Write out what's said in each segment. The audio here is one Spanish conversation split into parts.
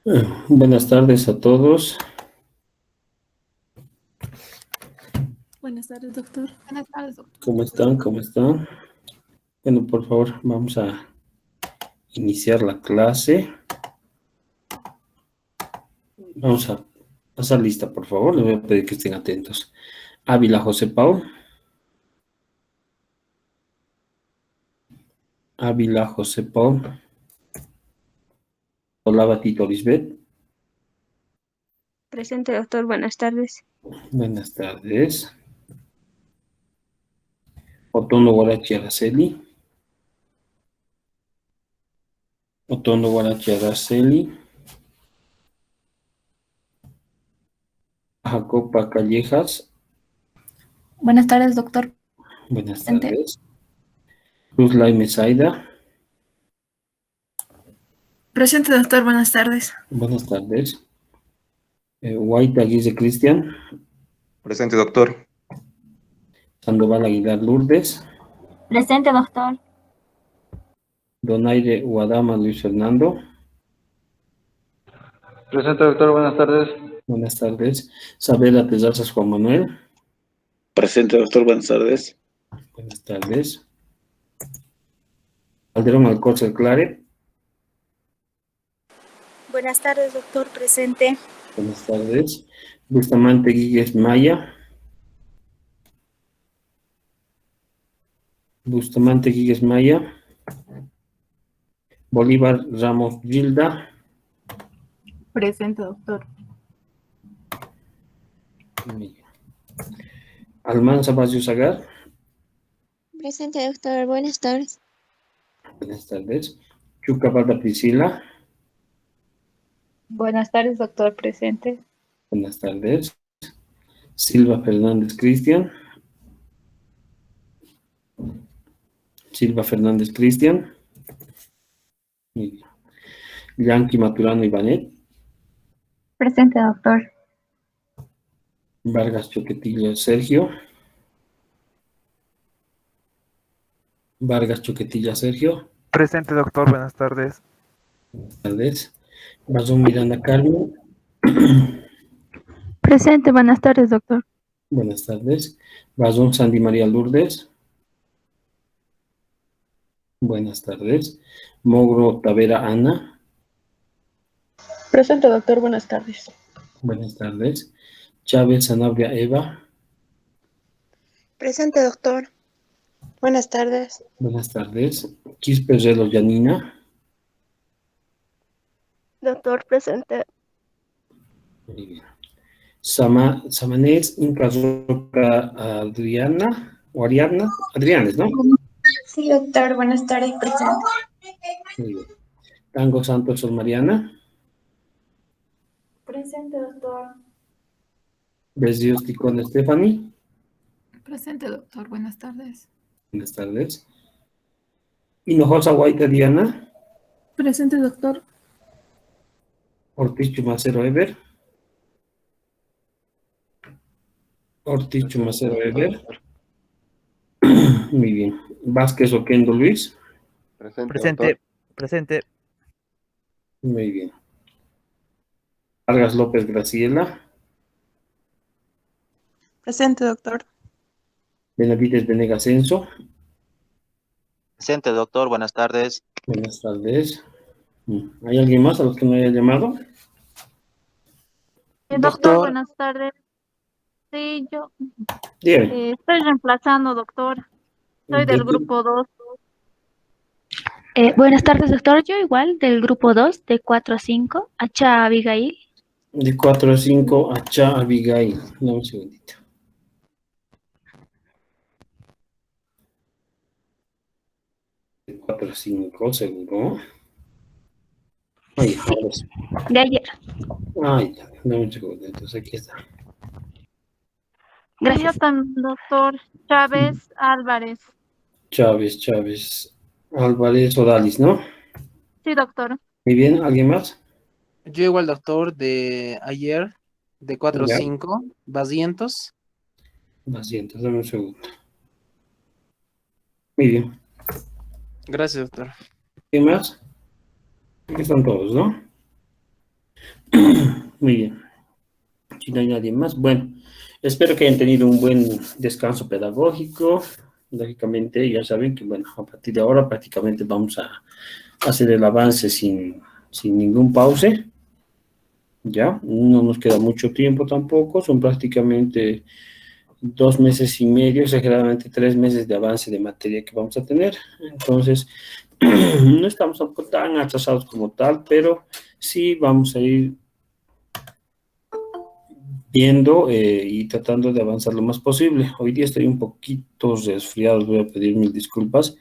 Buenas tardes a todos. Buenas tardes, doctor. Buenas tardes, doctor. ¿Cómo están? ¿Cómo están? Bueno, por favor, vamos a iniciar la clase. Vamos a pasar lista, por favor. Les voy a pedir que estén atentos. Ávila José Paul. Ávila José Paul. Olava Tito Lisbeth. Presente, doctor. Buenas tardes. Buenas tardes. Otono Guarachi Araceli. Otono Guarachi Araceli. Jacopa Callejas. Buenas tardes, doctor. Buenas Presente. tardes. Cruz Laime Zaida. Presente, doctor. Buenas tardes. Buenas tardes. Guaita Guise Cristian. Presente, doctor. Sandoval Aguilar Lourdes. Presente, doctor. Donaire Guadama Luis Fernando. Presente, doctor. Buenas tardes. Buenas tardes. Sabela Tezazas Juan Manuel. Presente, doctor. Buenas tardes. Buenas tardes. Calderón Alcórcer Claret. Buenas tardes, doctor. Presente. Buenas tardes. Bustamante Guigues Maya. Bustamante Guigues Maya. Bolívar Ramos Gilda. Presente, doctor. Almanza Vazio Sagar. Presente, doctor. Buenas tardes. Buenas tardes. Chuca Balda Priscila. Buenas tardes, doctor. Presente. Buenas tardes. Silva Fernández Cristian. Silva Fernández Cristian. Muy bien. Yanqui Maturano Ivanet. Presente, doctor. Vargas Choquetillo Sergio. Vargas Choquetilla Sergio. Presente, doctor. Buenas tardes. Buenas tardes. Bazón Miranda Carmen. Presente. Buenas tardes, doctor. Buenas tardes. Bazón Sandy María Lourdes. Buenas tardes. Mogro Tavera Ana. Presente, doctor. Buenas tardes. Buenas tardes. Chávez Sanabria Eva. Presente, doctor. Buenas tardes. Buenas tardes. Quispe Relo Yanina. Doctor, presente. Muy bien. Samanés Inca Roca Adriana. O Ariadna. Adrianes, ¿no? Sí, doctor. Buenas tardes. Presente. Muy bien. Tango Santos Sol Mariana. Presente, doctor. Besdios Ticón Stephanie. Presente, doctor. Buenas tardes. Buenas tardes. Hinojosa Guaita Diana. Presente, doctor. Ortiz Chumacero Ever. Ortiz Chumacero Ever. Muy bien. Vázquez Oquendo Luis. Presente. Presente. Muy bien. Vargas López Graciela. Presente, doctor. Benavides Venegas Enzo. Presente, doctor. Buenas tardes. Buenas tardes. ¿Hay alguien más a los que no haya llamado? Doctor, buenas tardes. Sí, yo Dígame. estoy reemplazando, doctor. Soy del grupo 2. Buenas tardes, doctor. Yo igual, del grupo 2, de 4 a 5, Acha Abigail. De 4 a 5, Acha Abigail. Dame un segundito. De 4 a 5, seguro. Ay, ahora sí. De ayer. Ay, ya, dame un segundo. Entonces aquí está. Gracias. Yo también, doctor. Chávez Álvarez. Chávez. Álvarez Odalis, ¿no? Sí, doctor. Muy bien, ¿alguien más? Yo igual, doctor, de ayer, de 4 a Ya. 5, Basientos. Pacientes, dame un segundo. Muy bien. Gracias, doctor. ¿Quién más? Aquí están todos, ¿no? Muy bien. Si no hay nadie más, bueno, espero que hayan tenido un buen descanso pedagógico. Lógicamente, ya saben que, bueno, a partir de ahora prácticamente vamos a hacer el avance sin ningún pause. Ya, no nos queda mucho tiempo tampoco, son prácticamente 2 meses y medio, exageradamente 3 meses de avance de materia que vamos a tener. Entonces, no estamos tampoco tan atrasados como tal, pero sí vamos a ir viendo y tratando de avanzar lo más posible. Hoy día estoy un poquito resfriado, voy a pedir mil disculpas.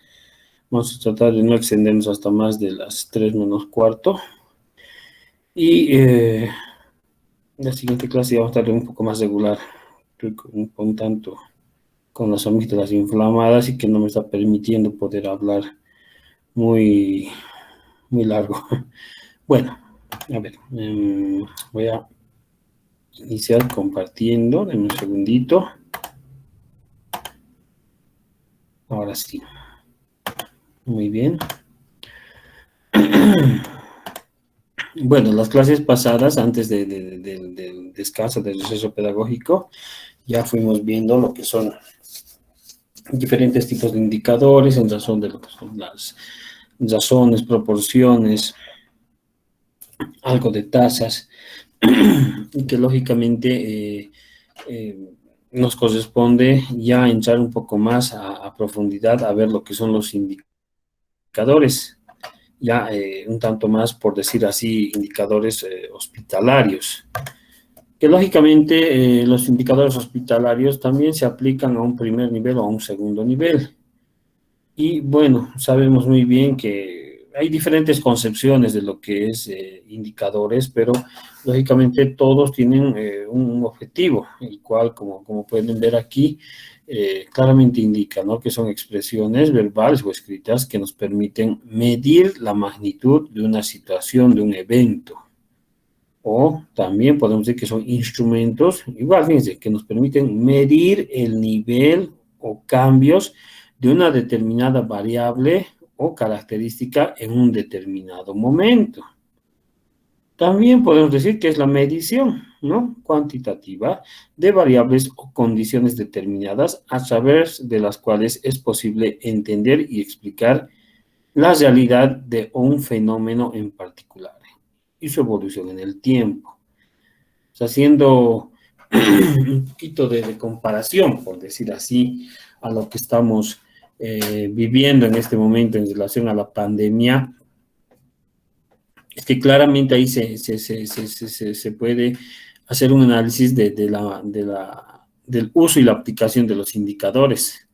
Vamos a tratar de no extendernos hasta más de las 3 menos cuarto. Y la siguiente clase ya va a estar un poco más regular. Estoy un tanto con las amígdalas inflamadas y que no me está permitiendo poder hablar muy largo. Bueno, a ver, voy a iniciar compartiendo, denme un segundito. Ahora sí. Muy bien. Bueno, las clases pasadas, antes del descanso del receso pedagógico, ya fuimos viendo lo que son diferentes tipos de indicadores en razón de lo que son las razones, proporciones, algo de tasas, y que lógicamente nos corresponde ya entrar un poco más a profundidad a ver lo que son los indicadores, ya un tanto más, por decir así, indicadores hospitalarios, que lógicamente los indicadores hospitalarios también se aplican a un primer nivel o a un segundo nivel. Y bueno, sabemos muy bien que hay diferentes concepciones de lo que es indicadores, pero lógicamente todos tienen un objetivo, el cual, como pueden ver aquí, claramente indica, ¿no?, que son expresiones verbales o escritas que nos permiten medir la magnitud de una situación, de un evento. O también podemos decir que son instrumentos, igual, fíjense, que nos permiten medir el nivel o cambios de una determinada variable o característica en un determinado momento. También podemos decir que es la medición, ¿no?, cuantitativa de variables o condiciones determinadas a través de las cuales es posible entender y explicar la realidad de un fenómeno en particular y su evolución en el tiempo. O sea, haciendo un poquito de comparación, por decir así, a lo que estamos viviendo en este momento en relación a la pandemia, es que claramente ahí se puede hacer un análisis del uso y la aplicación de los indicadores,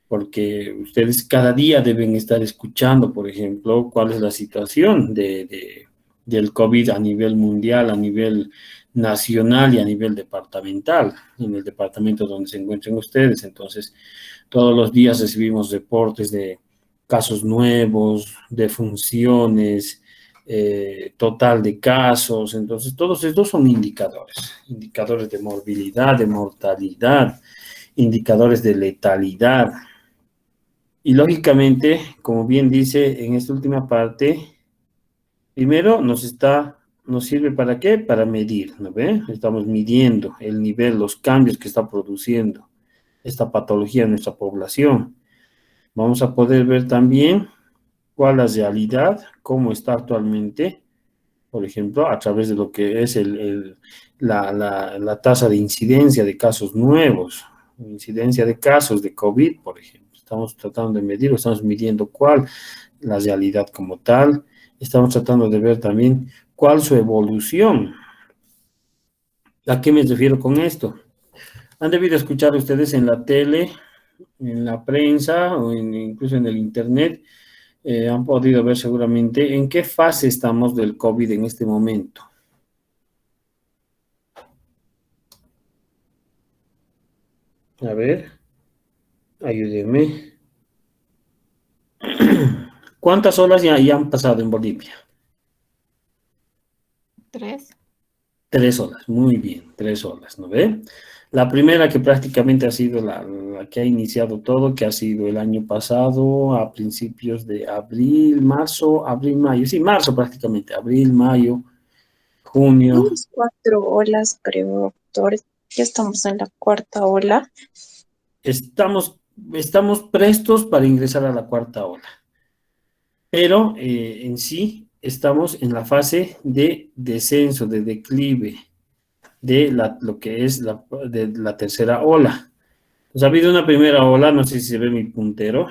porque ustedes cada día deben estar escuchando, por ejemplo, cuál es la situación del COVID a nivel mundial, a nivel nacional y a nivel departamental, en el departamento donde se encuentren ustedes. Entonces, todos los días recibimos reportes de casos nuevos, defunciones, total de casos. Entonces, todos estos son indicadores de morbilidad, de mortalidad, indicadores de letalidad. Y lógicamente, como bien dice en esta última parte, primero nos sirve ¿para qué? Para medir, ¿no ve? Estamos midiendo el nivel, los cambios que está produciendo esta patología en nuestra población. Vamos a poder ver también cuál es la realidad, cómo está actualmente, por ejemplo, a través de lo que es la tasa de incidencia de casos nuevos, incidencia de casos de COVID, por ejemplo. Estamos tratando de medir, estamos midiendo cuál la realidad como tal. Estamos tratando de ver también cuál es su evolución. ¿A qué me refiero con esto? Han debido escuchar ustedes en la tele, en la prensa o incluso en el internet, han podido ver seguramente en qué fase estamos del COVID en este momento. A ver, ayúdenme. ¿Cuántas olas ya han pasado en Bolivia? 3. 3 olas, muy bien, 3 olas, ¿no ve? La primera, que prácticamente ha sido la que ha iniciado todo, que ha sido el año pasado, a principios de abril, mayo, sí, marzo prácticamente, abril, mayo, junio. Unas 4 olas, creo, doctor. Ya estamos en la 4ª ola. Estamos prestos para ingresar a la 4ª ola, pero en sí estamos en la fase de descenso, de declive, de lo que es de la 3ª ola. Pues ha habido una primera ola, no sé si se ve mi puntero,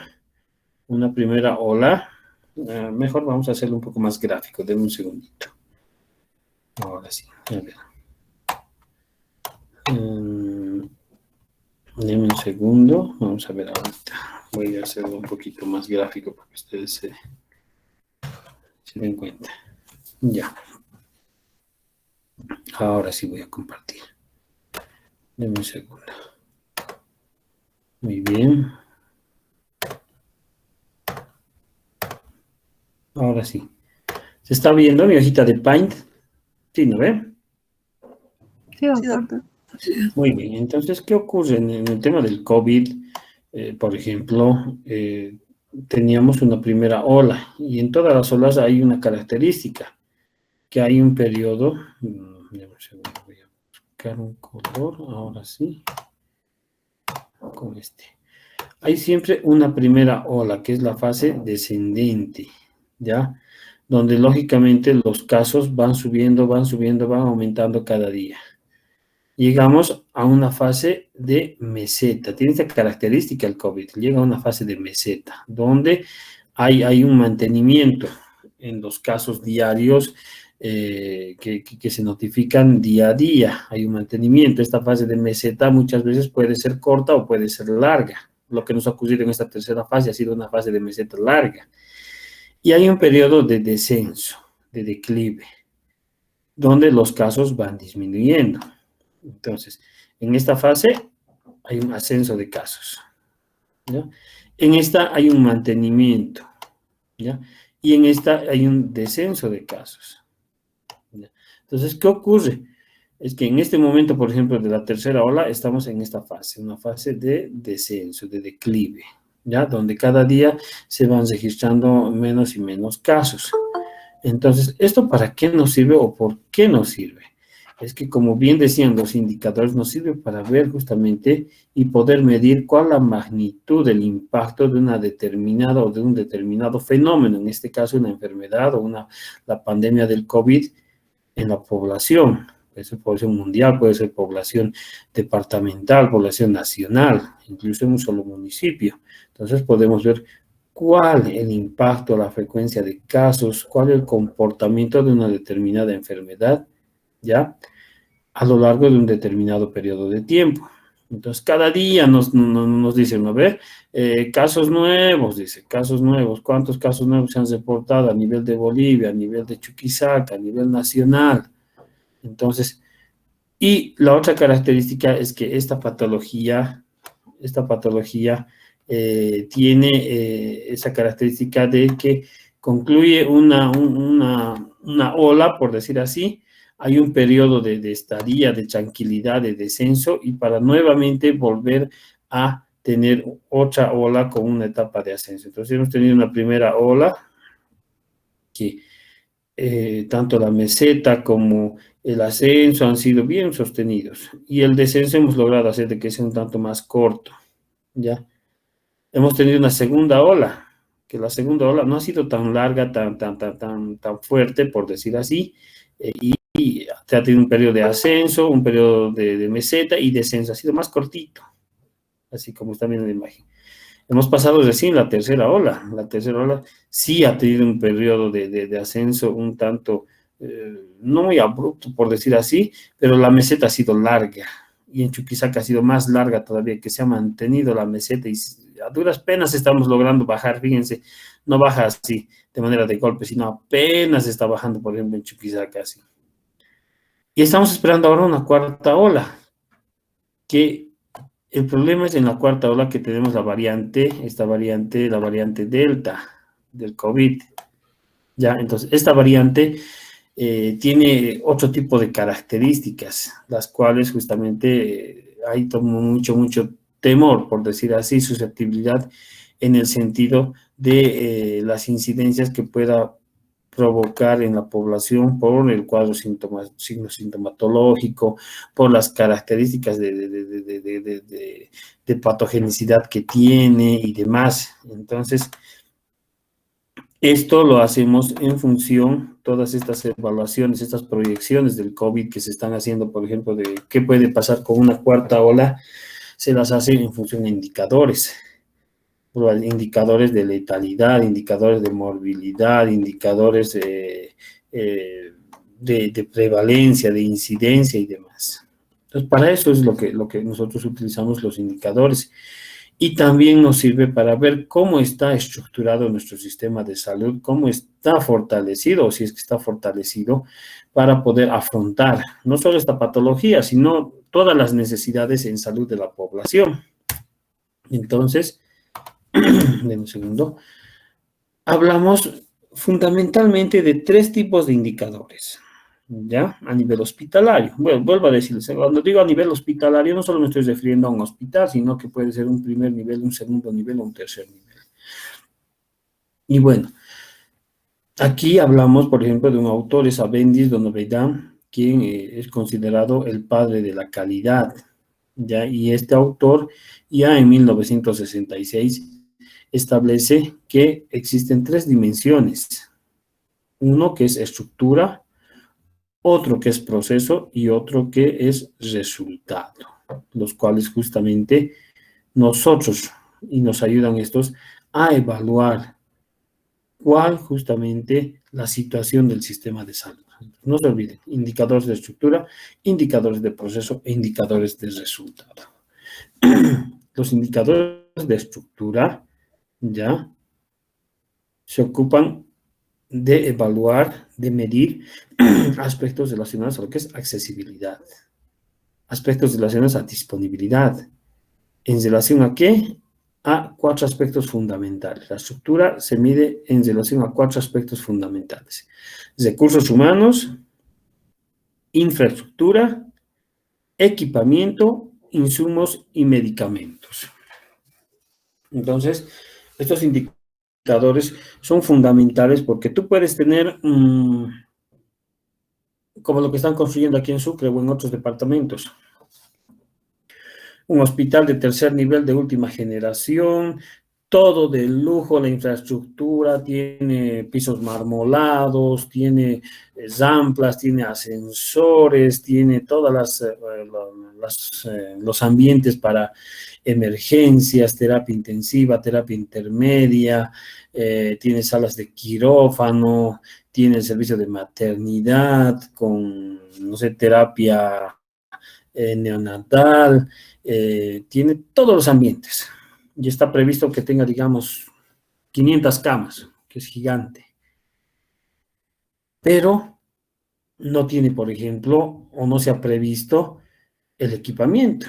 una primera ola. Mejor vamos a hacerlo un poco más gráfico, denme un segundito. Ahora sí, a ver. Denme un segundo, vamos a ver ahorita. Voy a hacerlo un poquito más gráfico para que ustedes se den cuenta. Ya. Ahora sí voy a compartir. Denme un segundo. Muy bien. Ahora sí. ¿Se está viendo mi hojita de Paint? Sí, ¿no ve? Sí, doctor. Muy bien. Entonces, ¿qué ocurre en el tema del COVID? Por ejemplo, teníamos una primera ola y en todas las olas hay una característica, que hay un periodo. Voy a buscar un color, ahora sí. Con este. Hay siempre una primera ola, que es la fase descendente, ¿ya? Donde lógicamente los casos van subiendo, van aumentando cada día. Llegamos a una fase de meseta. Tiene esta característica el COVID. Llega a una fase de meseta, donde hay un mantenimiento en los casos diarios que se notifican día a día. Hay un mantenimiento. Esta fase de meseta muchas veces puede ser corta o puede ser larga. Lo que nos ha ocurrido en esta 3ª fase ha sido una fase de meseta larga. Y hay un periodo de descenso, de declive, donde los casos van disminuyendo. Entonces, en esta fase hay un ascenso de casos, ¿ya? En esta hay un mantenimiento, ¿ya? Y en esta hay un descenso de casos, ¿ya? Entonces, ¿qué ocurre? Es que en este momento, por ejemplo, de la 3ª ola, estamos en esta fase, una fase de descenso, de declive, ¿ya? Donde cada día se van registrando menos y menos casos. Entonces, ¿esto para qué nos sirve o por qué nos sirve? Es que, como bien decían los indicadores, nos sirve para ver justamente y poder medir cuál es la magnitud del impacto de una determinada o de un determinado fenómeno, en este caso una enfermedad o la pandemia del COVID en la población. Puede ser población mundial, puede ser población departamental, población nacional, incluso en un solo municipio. Entonces podemos ver cuál es el impacto, la frecuencia de casos, cuál es el comportamiento de una determinada enfermedad, ¿ya? A lo largo de un determinado periodo de tiempo. Entonces, cada día nos dicen, ¿no ve? Casos nuevos, dice, casos nuevos. ¿Cuántos casos nuevos se han reportado a nivel de Bolivia, a nivel de Chuquisaca, a nivel nacional? Entonces, y la otra característica es que esta patología tiene esa característica de que concluye una ola, por decir así. Hay un periodo de estadía, de tranquilidad, de descenso, y para nuevamente volver a tener otra ola con una etapa de ascenso. Entonces hemos tenido una primera ola que tanto la meseta como el ascenso han sido bien sostenidos, y el descenso hemos logrado hacer de que sea un tanto más corto, ¿ya? Hemos tenido una segunda ola, que la segunda ola no ha sido tan larga, tan fuerte, por decir así, y se ha tenido un periodo de ascenso, un periodo de meseta y descenso, ha sido más cortito, así como está viendo la imagen. Hemos pasado recién la 3ª ola. La 3ª ola sí ha tenido un periodo de ascenso un tanto, no muy abrupto, por decir así, pero la meseta ha sido larga, y en Chuquisaca ha sido más larga todavía, que se ha mantenido la meseta, y a duras penas estamos logrando bajar. Fíjense, no baja así de manera de golpe, sino apenas está bajando, por ejemplo, en Chuquisaca, así. Y estamos esperando ahora una 4ª ola, que el problema es en la 4ª ola que tenemos la variante Delta del COVID, ¿ya? Entonces, esta variante tiene otro tipo de características, las cuales justamente hay mucho temor, por decir así, susceptibilidad, en el sentido de las incidencias que pueda provocar en la población por el cuadro signo sintomatológico, por las características de patogenicidad que tiene y demás. Entonces, esto lo hacemos en función, todas estas evaluaciones, estas proyecciones del COVID que se están haciendo, por ejemplo, de qué puede pasar con una cuarta ola, se las hace en función de indicadores de letalidad, indicadores de morbilidad, indicadores de prevalencia, de incidencia y demás. Entonces, para eso es lo que nosotros utilizamos los indicadores. Y también nos sirve para ver cómo está estructurado nuestro sistema de salud, cómo está fortalecido, o si es que está fortalecido, para poder afrontar no solo esta patología, sino todas las necesidades en salud de la población. Entonces, denme un segundo, hablamos fundamentalmente de 3 tipos de indicadores, ¿ya? A nivel hospitalario. Bueno, vuelvo a decirles, cuando digo a nivel hospitalario, no solo me estoy refiriendo a un hospital, sino que puede ser un primer nivel, un segundo nivel o un tercer nivel. Y bueno, aquí hablamos, por ejemplo, de un autor, es Avendish Donovan, quien es considerado el padre de la calidad, ¿ya? Y este autor, ya en 1966, establece que existen 3 dimensiones. Uno que es estructura, otro que es proceso y otro que es resultado, los cuales justamente nosotros, y nos ayudan estos a evaluar cuál justamente la situación del sistema de salud. No se olviden, indicadores de estructura, indicadores de proceso e indicadores de resultado. Los indicadores de estructura ya se ocupan de evaluar, de medir aspectos relacionados a lo que es accesibilidad, aspectos relacionados a disponibilidad. ¿En relación a qué? A 4 aspectos fundamentales. La estructura se mide en relación a 4 aspectos fundamentales: recursos humanos, infraestructura, equipamiento, insumos y medicamentos. Entonces, estos indicadores son fundamentales porque tú puedes tener, como lo que están construyendo aquí en Sucre o en otros departamentos, un hospital de tercer nivel de última generación, todo de lujo, la infraestructura, tiene pisos marmolados, tiene ramplas, tiene ascensores, tiene todas los ambientes para emergencias, terapia intensiva, terapia intermedia, tiene salas de quirófano, tiene el servicio de maternidad con, no sé, terapia neonatal, tiene todos los ambientes. Y está previsto que tenga, digamos, 500 camas, que es gigante. Pero no tiene, por ejemplo, o no se ha previsto el equipamiento.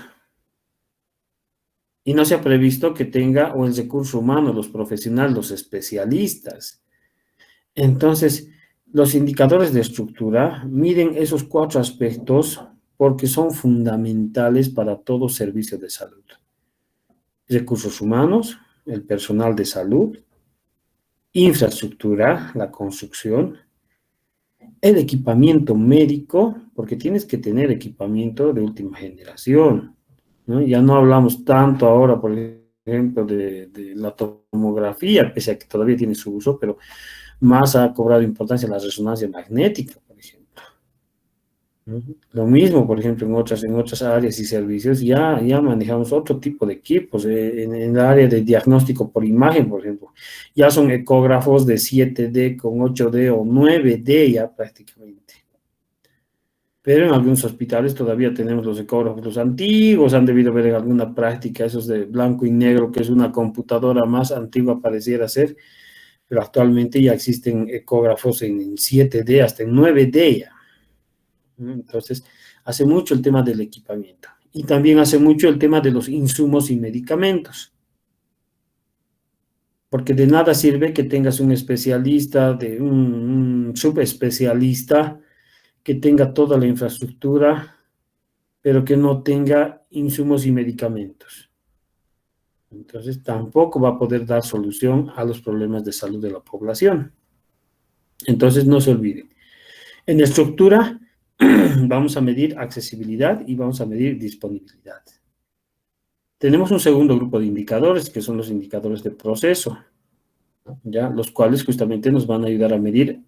Y no se ha previsto que tenga o el recurso humano, los profesionales, los especialistas. Entonces, los indicadores de estructura miden esos 4 aspectos porque son fundamentales para todo servicio de salud. Recursos humanos, el personal de salud, infraestructura, la construcción, el equipamiento médico, porque tienes que tener equipamiento de última generación, ¿no? Ya no hablamos tanto ahora, por ejemplo, de la tomografía, pese a que todavía tiene su uso, pero más ha cobrado importancia la resonancia magnética, por ejemplo. Lo mismo, por ejemplo, en otras áreas y servicios, ya manejamos otro tipo de equipos. En el área de diagnóstico por imagen, por ejemplo, ya son ecógrafos de 7D con 8D o 9D ya prácticamente. Pero en algunos hospitales todavía tenemos los ecógrafos, los antiguos, han debido ver en alguna práctica, esos de blanco y negro, que es una computadora más antigua pareciera ser, pero actualmente ya existen ecógrafos en 7D, hasta en 9D ya. Entonces, hace mucho el tema del equipamiento. Y también hace mucho el tema de los insumos y medicamentos. Porque de nada sirve que tengas un especialista, un subespecialista, que tenga toda la infraestructura, pero que no tenga insumos y medicamentos. Entonces, tampoco va a poder dar solución a los problemas de salud de la población. Entonces, no se olviden. En estructura, vamos a medir accesibilidad y vamos a medir disponibilidad. Tenemos un segundo grupo de indicadores, que son los indicadores de proceso, ¿ya? Los cuales justamente nos van a ayudar a medir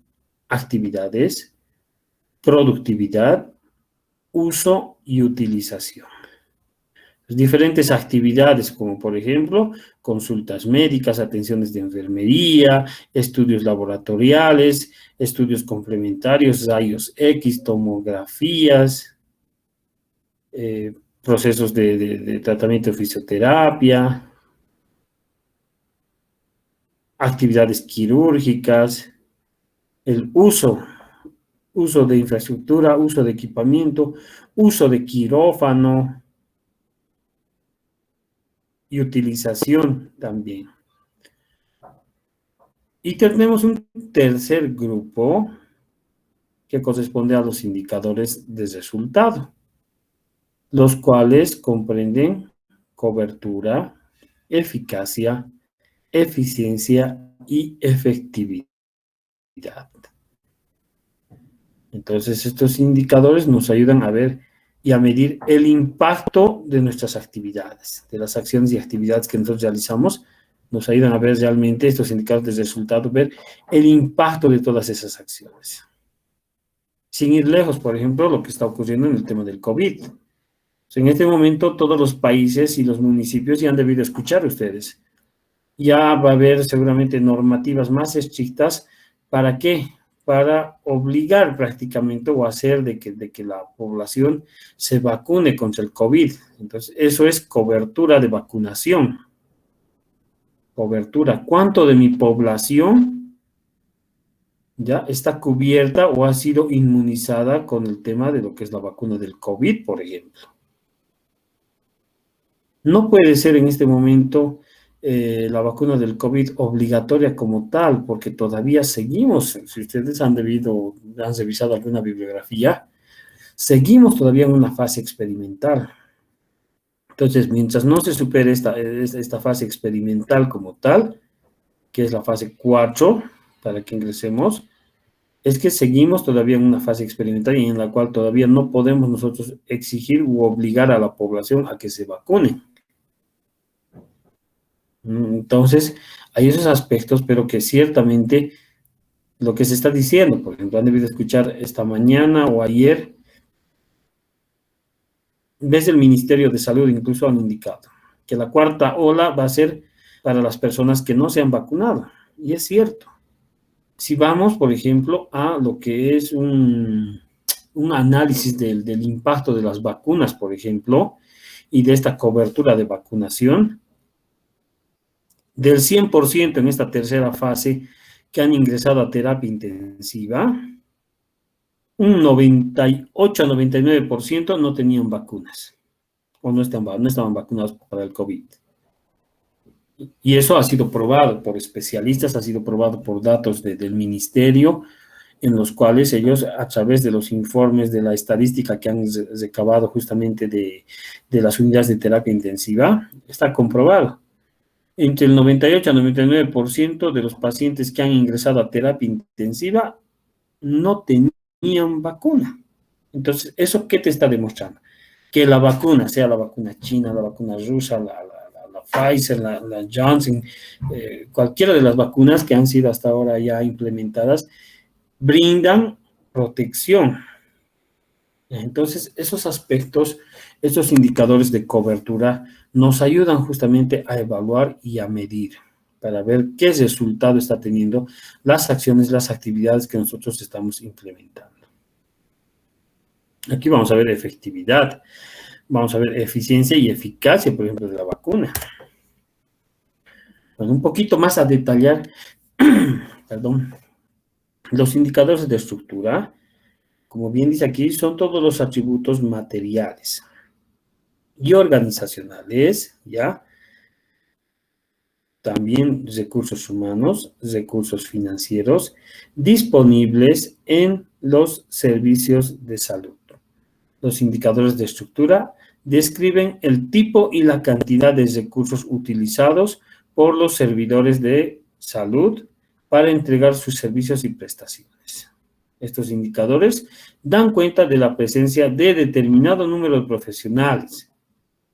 actividades, productividad, uso y utilización. Diferentes actividades, como por ejemplo, consultas médicas, atenciones de enfermería, estudios laboratoriales, estudios complementarios, rayos X, tomografías, procesos de tratamiento de fisioterapia, actividades quirúrgicas, el uso de infraestructura, uso de equipamiento, uso de quirófano, y utilización también. Y tenemos un tercer grupo que corresponde a los indicadores de resultado, los cuales comprenden cobertura, eficacia, eficiencia y efectividad. Entonces, estos indicadores nos ayudan a ver y a medir el impacto de nuestras actividades, de las acciones y actividades que nosotros realizamos, nos ayudan a ver realmente estos indicadores de resultado, ver el impacto de todas esas acciones. Sin ir lejos, por ejemplo, lo que está ocurriendo en el tema del COVID. En este momento, todos los países y los municipios ya han debido escuchar ustedes. Ya va a haber seguramente normativas más estrictas. ¿Para qué? Para obligar prácticamente o hacer de que la población se vacune contra el COVID. Entonces, eso es cobertura de vacunación. Cobertura. ¿Cuánto de mi población ya está cubierta o ha sido inmunizada con el tema de lo que es la vacuna del COVID, por ejemplo? No puede ser en este momento la vacuna del COVID obligatoria como tal, porque todavía seguimos, si ustedes han revisado alguna bibliografía, seguimos todavía en una fase experimental. Entonces, mientras no se supere esta fase experimental como tal, que es la fase 4, para que ingresemos, es que seguimos todavía en una fase experimental y en la cual todavía no podemos nosotros exigir u obligar a la población a que se vacune. Entonces, hay esos aspectos, pero que ciertamente lo que se está diciendo, por ejemplo, han debido escuchar esta mañana o ayer, desde el Ministerio de Salud incluso han indicado que la cuarta ola va a ser para las personas que no se han vacunado. Y es cierto. Si vamos, por ejemplo, a lo que es un análisis del impacto de las vacunas, por ejemplo, y de esta cobertura de vacunación, del 100% en esta tercera fase que han ingresado a terapia intensiva, un 98 a 99% no tenían vacunas o no estaban vacunados para el COVID. Y eso ha sido probado por especialistas, ha sido probado por datos del ministerio, en los cuales ellos, a través de los informes de la estadística que han recabado justamente de las unidades de terapia intensiva, está comprobado. Entre el 98 a 99% de los pacientes que han ingresado a terapia intensiva no tenían vacuna. Entonces, ¿eso qué te está demostrando? Que la vacuna, sea la vacuna china, la vacuna rusa, la Pfizer, la Johnson, cualquiera de las vacunas que han sido hasta ahora ya implementadas, brindan protección. Entonces, esos aspectos, esos indicadores de cobertura nos ayudan justamente a evaluar y a medir para ver qué resultado está teniendo las acciones, las actividades que nosotros estamos implementando. Aquí vamos a ver efectividad, vamos a ver eficiencia y eficacia, por ejemplo, de la vacuna. Bueno, un poquito más a detallar, perdón, los indicadores de estructura, como bien dice aquí, son todos los atributos materiales y organizacionales, ¿ya? También recursos humanos, recursos financieros, disponibles en los servicios de salud. Los indicadores de estructura describen el tipo y la cantidad de recursos utilizados por los servidores de salud para entregar sus servicios y prestaciones. Estos indicadores dan cuenta de la presencia de determinado número de profesionales,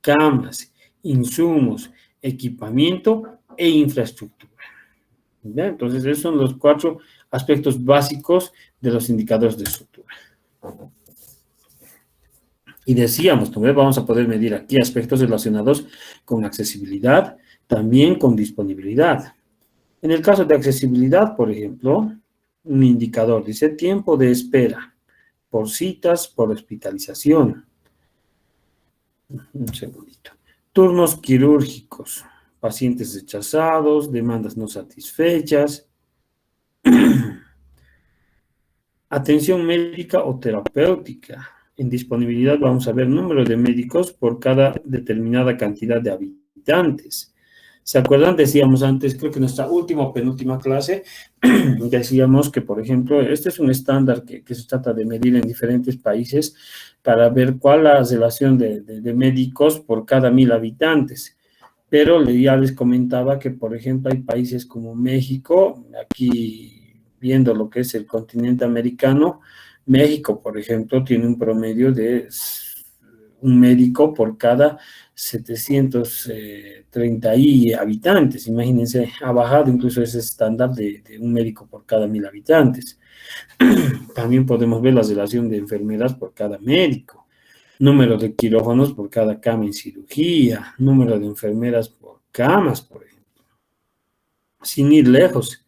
camas, insumos, equipamiento e infraestructura. ¿Ya? Entonces, esos son los 4 aspectos básicos de los indicadores de estructura. Y decíamos, también vamos a poder medir aquí aspectos relacionados con accesibilidad, también con disponibilidad. En el caso de accesibilidad, por ejemplo, un indicador dice tiempo de espera por citas, por hospitalización. Un segundito. Turnos quirúrgicos, pacientes rechazados, demandas no satisfechas. Atención médica o terapéutica. En disponibilidad vamos a ver número de médicos por cada determinada cantidad de habitantes. ¿Se acuerdan? Decíamos antes, creo que en nuestra última o penúltima clase, decíamos que, por ejemplo, este es un estándar que se trata de medir en diferentes países para ver cuál es la relación de médicos por cada 1000 habitantes. Pero ya les comentaba que, por ejemplo, hay países como México, aquí viendo lo que es el continente americano, México, por ejemplo, tiene un promedio de un médico por cada 730 habitantes. Imagínense, ha bajado incluso ese estándar de un médico por cada 1000 habitantes. También podemos ver la relación de enfermeras por cada médico, número de quirófanos por cada cama en cirugía, número de enfermeras por camas, por ejemplo. Sin ir lejos,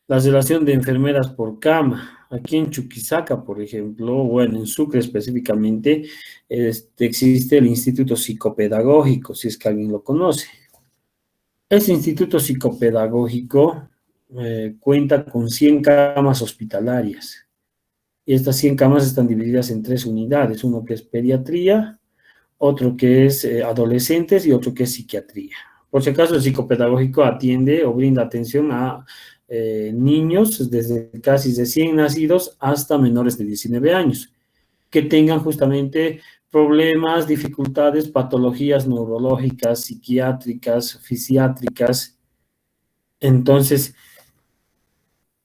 la relación de enfermeras por cama. Aquí en Chuquisaca, por ejemplo, bueno, en Sucre específicamente, existe el Instituto Psicopedagógico, si es que alguien lo conoce. Ese Instituto Psicopedagógico cuenta con 100 camas hospitalarias. Y estas 100 camas están divididas en 3 unidades, uno que es pediatría, otro que es adolescentes y otro que es psiquiatría. Por si acaso, el psicopedagógico atiende o brinda atención a niños desde casi de 100 nacidos hasta menores de 19 años, que tengan justamente problemas, dificultades, patologías neurológicas, psiquiátricas, fisiátricas. Entonces,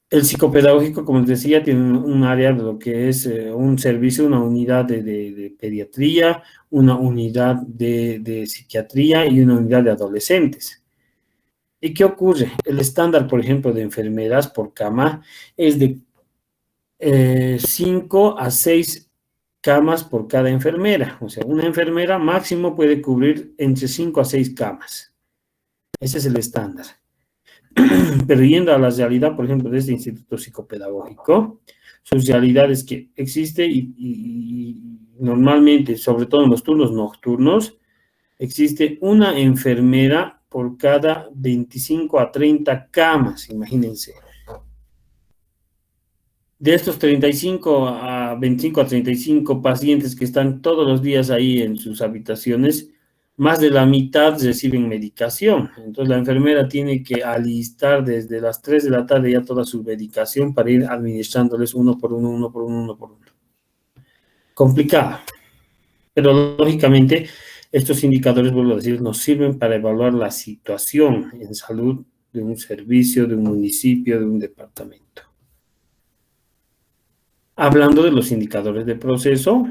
el psicopedagógico, como les decía, tiene un área de lo que es un servicio, una unidad de pediatría, una unidad de psiquiatría y una unidad de adolescentes. ¿Y qué ocurre? El estándar, por ejemplo, de enfermeras por cama es de 5 a 6 camas por cada enfermera. O sea, una enfermera máximo puede cubrir entre 5 a 6 camas. Ese es el estándar. Pero yendo a la realidad, por ejemplo, de este Instituto Psicopedagógico, su realidad es que existe y normalmente, sobre todo en los turnos nocturnos, existe una enfermera por cada 25 a 30 camas, imagínense. De estos 25 a 35 pacientes que están todos los días ahí en sus habitaciones, más de la mitad reciben medicación. Entonces la enfermera tiene que alistar desde las 3 de la tarde ya toda su medicación para ir administrándoles uno por uno. Complicado. Pero lógicamente estos indicadores, vuelvo a decir, nos sirven para evaluar la situación en salud de un servicio, de un municipio, de un departamento. Hablando de los indicadores de proceso,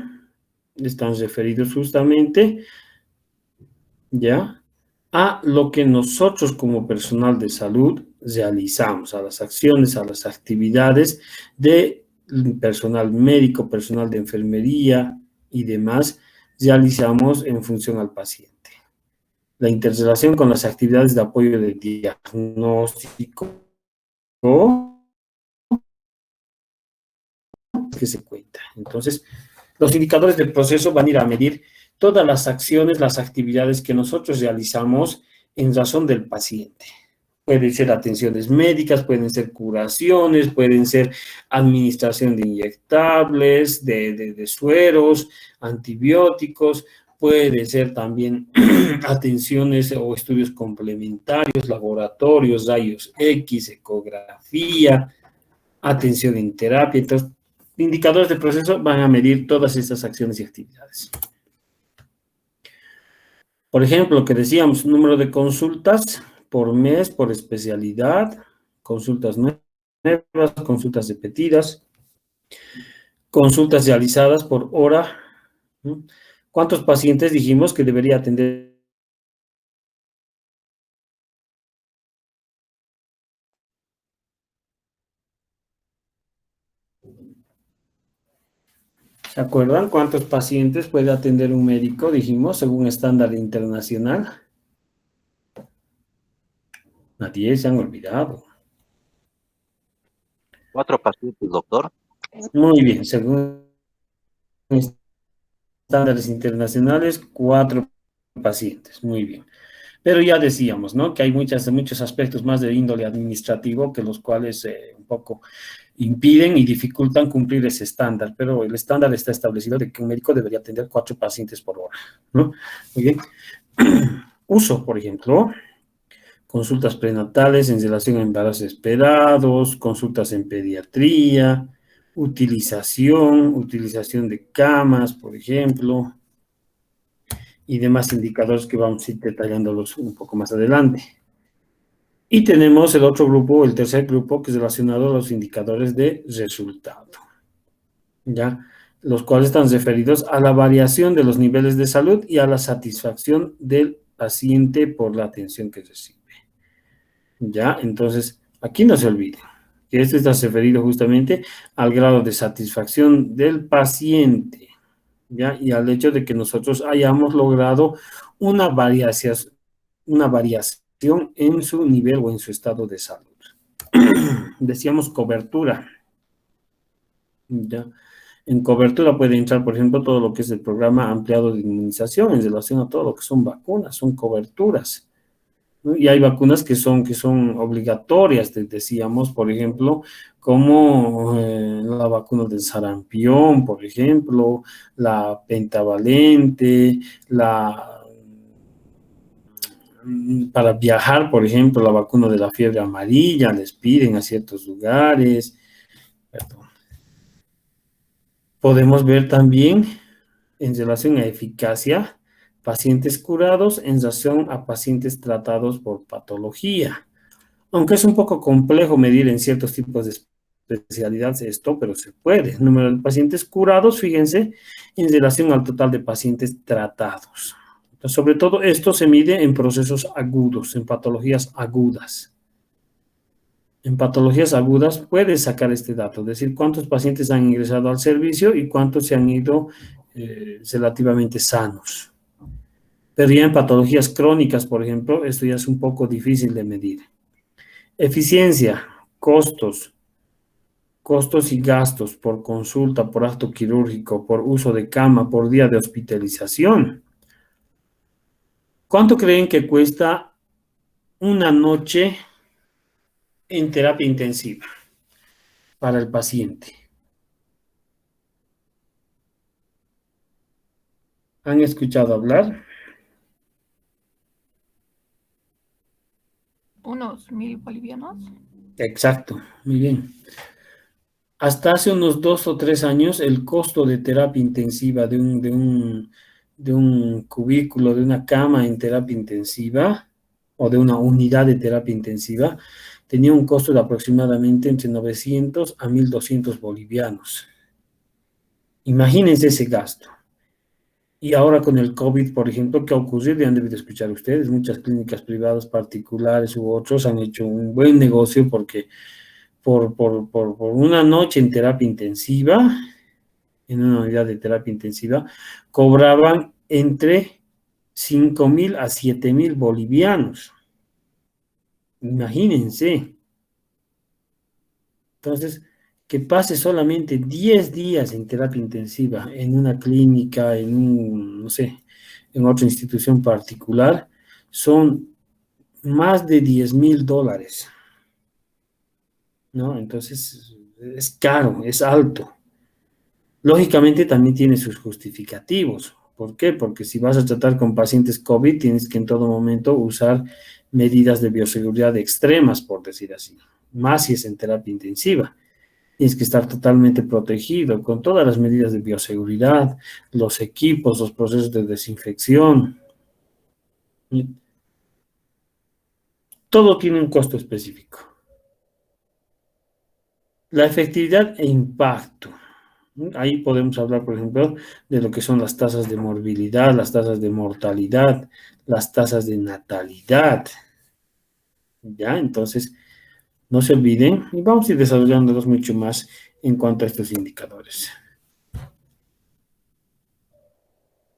están referidos justamente ya a lo que nosotros como personal de salud realizamos, a las acciones, a las actividades de personal médico, personal de enfermería y demás, realizamos en función al paciente. La interrelación con las actividades de apoyo de diagnóstico que se cuenta. Entonces, los indicadores del proceso van a ir a medir todas las acciones, las actividades que nosotros realizamos en razón del paciente. Pueden ser atenciones médicas, pueden ser curaciones, pueden ser administración de inyectables, de sueros, antibióticos, puede ser también atenciones o estudios complementarios, laboratorios, rayos X, ecografía, atención en terapia. Entonces, indicadores de proceso van a medir todas estas acciones y actividades. Por ejemplo, lo que decíamos, número de consultas por mes, por especialidad, consultas nuevas, consultas repetidas, consultas realizadas por hora, ¿no? ¿Cuántos pacientes dijimos que debería atender? ¿Se acuerdan cuántos pacientes puede atender un médico, dijimos, según estándar internacional? Nadie se han olvidado. 4 pacientes, doctor. Muy bien, según estándares internacionales, 4 pacientes. Muy bien. Pero ya decíamos, ¿no? Que hay muchos aspectos más de índole administrativo que los cuales un poco impiden y dificultan cumplir ese estándar, pero el estándar está establecido de que un médico debería atender 4 pacientes por hora, ¿no? Muy bien. Uso, por ejemplo, consultas prenatales en relación a embarazos esperados, consultas en pediatría, utilización de camas, por ejemplo, y demás indicadores que vamos a ir detallándolos un poco más adelante. Y tenemos el otro grupo, el tercer grupo, que es relacionado a los indicadores de resultado, ¿ya? Los cuales están referidos a la variación de los niveles de salud y a la satisfacción del paciente por la atención que recibe. ¿Ya? Entonces, aquí no se olvide que esto está referido justamente al grado de satisfacción del paciente, ¿ya? Y al hecho de que nosotros hayamos logrado una variación en su nivel o en su estado de salud. Decíamos cobertura, ¿ya? En cobertura puede entrar, por ejemplo, todo lo que es el programa ampliado de inmunización en relación a todo lo que son vacunas, son coberturas, ¿no? Y hay vacunas que son obligatorias, decíamos, por ejemplo, como la vacuna del sarampión, por ejemplo, la pentavalente, para viajar, por ejemplo, la vacuna de la fiebre amarilla, les piden a ciertos lugares. Perdón. Podemos ver también, en relación a eficacia, pacientes curados en relación a pacientes tratados por patología. Aunque es un poco complejo medir en ciertos tipos de especialidades esto, pero se puede. El número de pacientes curados, fíjense, en relación al total de pacientes tratados. Entonces, sobre todo esto se mide en procesos agudos, en patologías agudas. En patologías agudas puedes sacar este dato, es decir, cuántos pacientes han ingresado al servicio y cuántos se han ido relativamente sanos. Pero ya en patologías crónicas, por ejemplo, esto ya es un poco difícil de medir. Eficiencia, costos y gastos por consulta, por acto quirúrgico, por uso de cama, por día de hospitalización. ¿Cuánto creen que cuesta una noche en terapia intensiva para el paciente? ¿Han escuchado hablar? Unos 1.000 bolivianos. Exacto, muy bien. Hasta hace unos 2 o 3 años, el costo de terapia intensiva de un cubículo, de una cama en terapia intensiva, o de una unidad de terapia intensiva, tenía un costo de aproximadamente entre 900 a 1.200 bolivianos. Imagínense ese gasto. Y ahora con el COVID, por ejemplo, ¿qué ha ocurrido? Ya han debido escuchar ustedes, muchas clínicas privadas particulares u otros han hecho un buen negocio porque por una noche en terapia intensiva, en una unidad de terapia intensiva, cobraban entre 5.000 a 7.000 bolivianos. Imagínense. Entonces, que pase solamente 10 días en terapia intensiva en una clínica, no sé, en otra institución particular, son más de $10.000, ¿no? Entonces, es caro, es alto. Lógicamente también tiene sus justificativos. ¿Por qué? Porque si vas a tratar con pacientes COVID, tienes que en todo momento usar medidas de bioseguridad extremas, por decir así. Más si es en terapia intensiva. Tienes que estar totalmente protegido con todas las medidas de bioseguridad, los equipos, los procesos de desinfección. Todo tiene un costo específico. La efectividad e impacto. Ahí podemos hablar, por ejemplo, de lo que son las tasas de morbilidad, las tasas de mortalidad, las tasas de natalidad. ¿Ya? Entonces, no se olviden y vamos a ir desarrollándolos mucho más en cuanto a estos indicadores.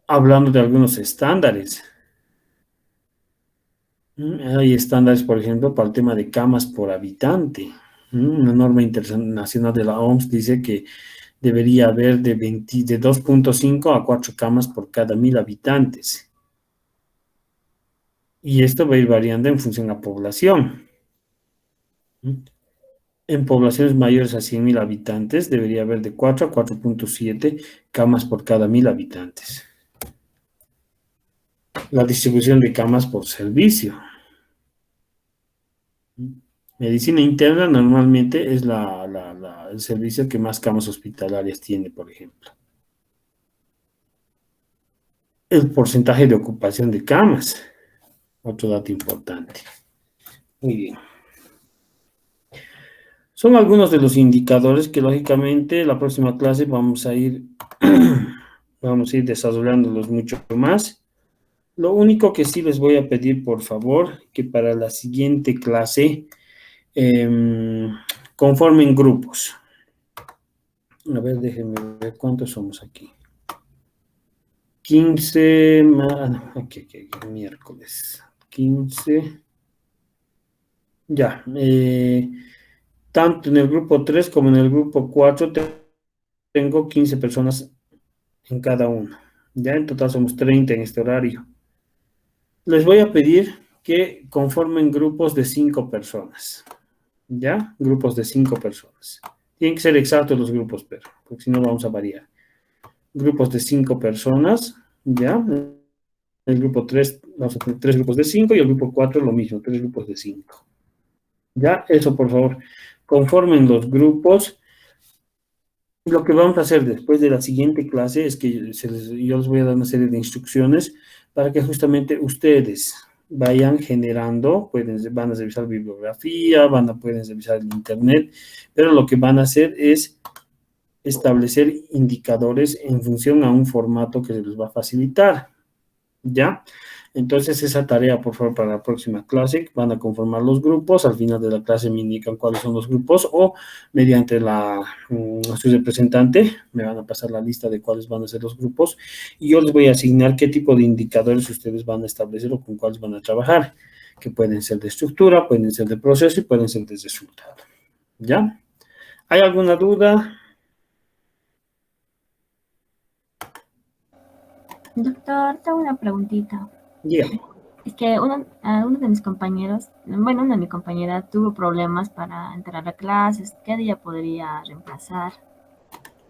Hablando de algunos estándares. Hay estándares, por ejemplo, para el tema de camas por habitante. Una norma internacional de la OMS dice que debería haber de 2.5 a 4 camas por cada 1.000 habitantes. Y esto va a ir variando en función a población. En poblaciones mayores a 100.000 habitantes debería haber de 4 a 4.7 camas por cada 1.000 habitantes. La distribución de camas por servicio. Medicina interna normalmente es el servicio que más camas hospitalarias tiene, por ejemplo. El porcentaje de ocupación de camas, otro dato importante. Muy bien. Son algunos de los indicadores que lógicamente la próxima clase vamos a ir desarrollándolos mucho más. Lo único que sí les voy a pedir, por favor, que para la siguiente clase conformen grupos. A ver, déjenme ver cuántos somos aquí. 15 más, aquí, miércoles. 15. Ya, tanto en el grupo 3 como en el grupo 4 tengo 15 personas en cada uno. Ya, en total somos 30 en este horario. Les voy a pedir que conformen grupos de 5 personas. ¿Ya? Grupos de 5 personas. Tienen que ser exactos los grupos, pero, porque si no vamos a variar. Grupos de 5 personas, ¿ya? El grupo 3, vamos a tener 3 grupos de 5 y el grupo 4 lo mismo, 3 grupos de 5. ¿Ya? Eso, por favor, conformen los grupos. Lo que vamos a hacer después de la siguiente clase es que yo les voy a dar una serie de instrucciones para que justamente ustedes vayan generando, van a revisar bibliografía, pueden revisar el internet, pero lo que van a hacer es establecer indicadores en función a un formato que se les va a facilitar, ¿ya? Entonces esa tarea, por favor, para la próxima clase, van a conformar los grupos, al final de la clase me indican cuáles son los grupos o mediante su representante me van a pasar la lista de cuáles van a ser los grupos y yo les voy a asignar qué tipo de indicadores ustedes van a establecer o con cuáles van a trabajar, que pueden ser de estructura, pueden ser de proceso y pueden ser de resultado, ¿ya? ¿Hay alguna duda? Doctor, tengo una preguntita. Dígame. Es que uno de mis compañeros, bueno, una de mis compañeras tuvo problemas para entrar a clases. ¿Qué día podría reemplazar?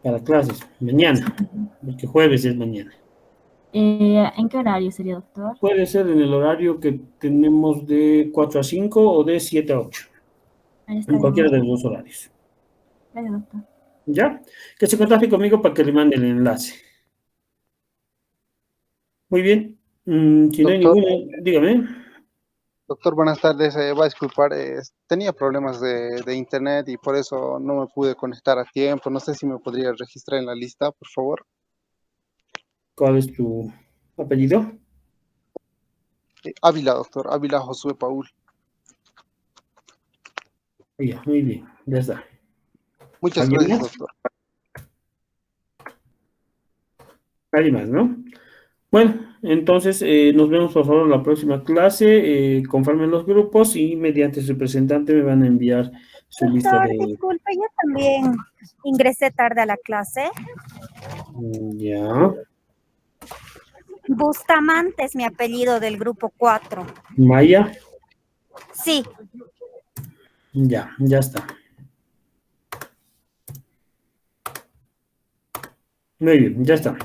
Para clases, mañana, porque jueves es mañana. ¿En qué horario sería, doctor? Puede ser en el horario que tenemos de 4 a 5 o de 7 a 8. En cualquiera de los dos horarios. Gracias, doctor. ¿Ya? Que se contacte conmigo para que le mande el enlace. Muy bien. Si no hay ninguna, dígame. Doctor, buenas tardes. Va a disculpar, tenía problemas de internet y por eso no me pude conectar a tiempo. No sé si me podría registrar en la lista, por favor. ¿Cuál es tu apellido? Ávila, doctor. Ávila Josué Paul. Ya, muy bien. Ya está. Muchas gracias, doctor. ¿Alguien más, no? Bueno, entonces nos vemos por favor en la próxima clase, conformen los grupos y mediante su representante me van a enviar su lista de... Disculpe, yo también ingresé tarde a la clase. Ya. Bustamante es mi apellido del grupo 4. Maya. Sí. Ya está. Muy bien, ya está.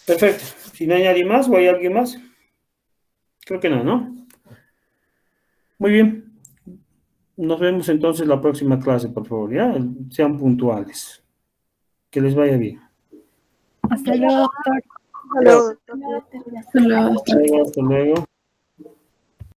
Perfecto. Si no hay nadie más o hay alguien más. Creo que no, ¿no? Muy bien. Nos vemos entonces la próxima clase, por favor, ¿ya? Sean puntuales. Que les vaya bien. Hasta luego, doctor. Hasta luego, doctor. Hasta luego, doctor. Hasta luego.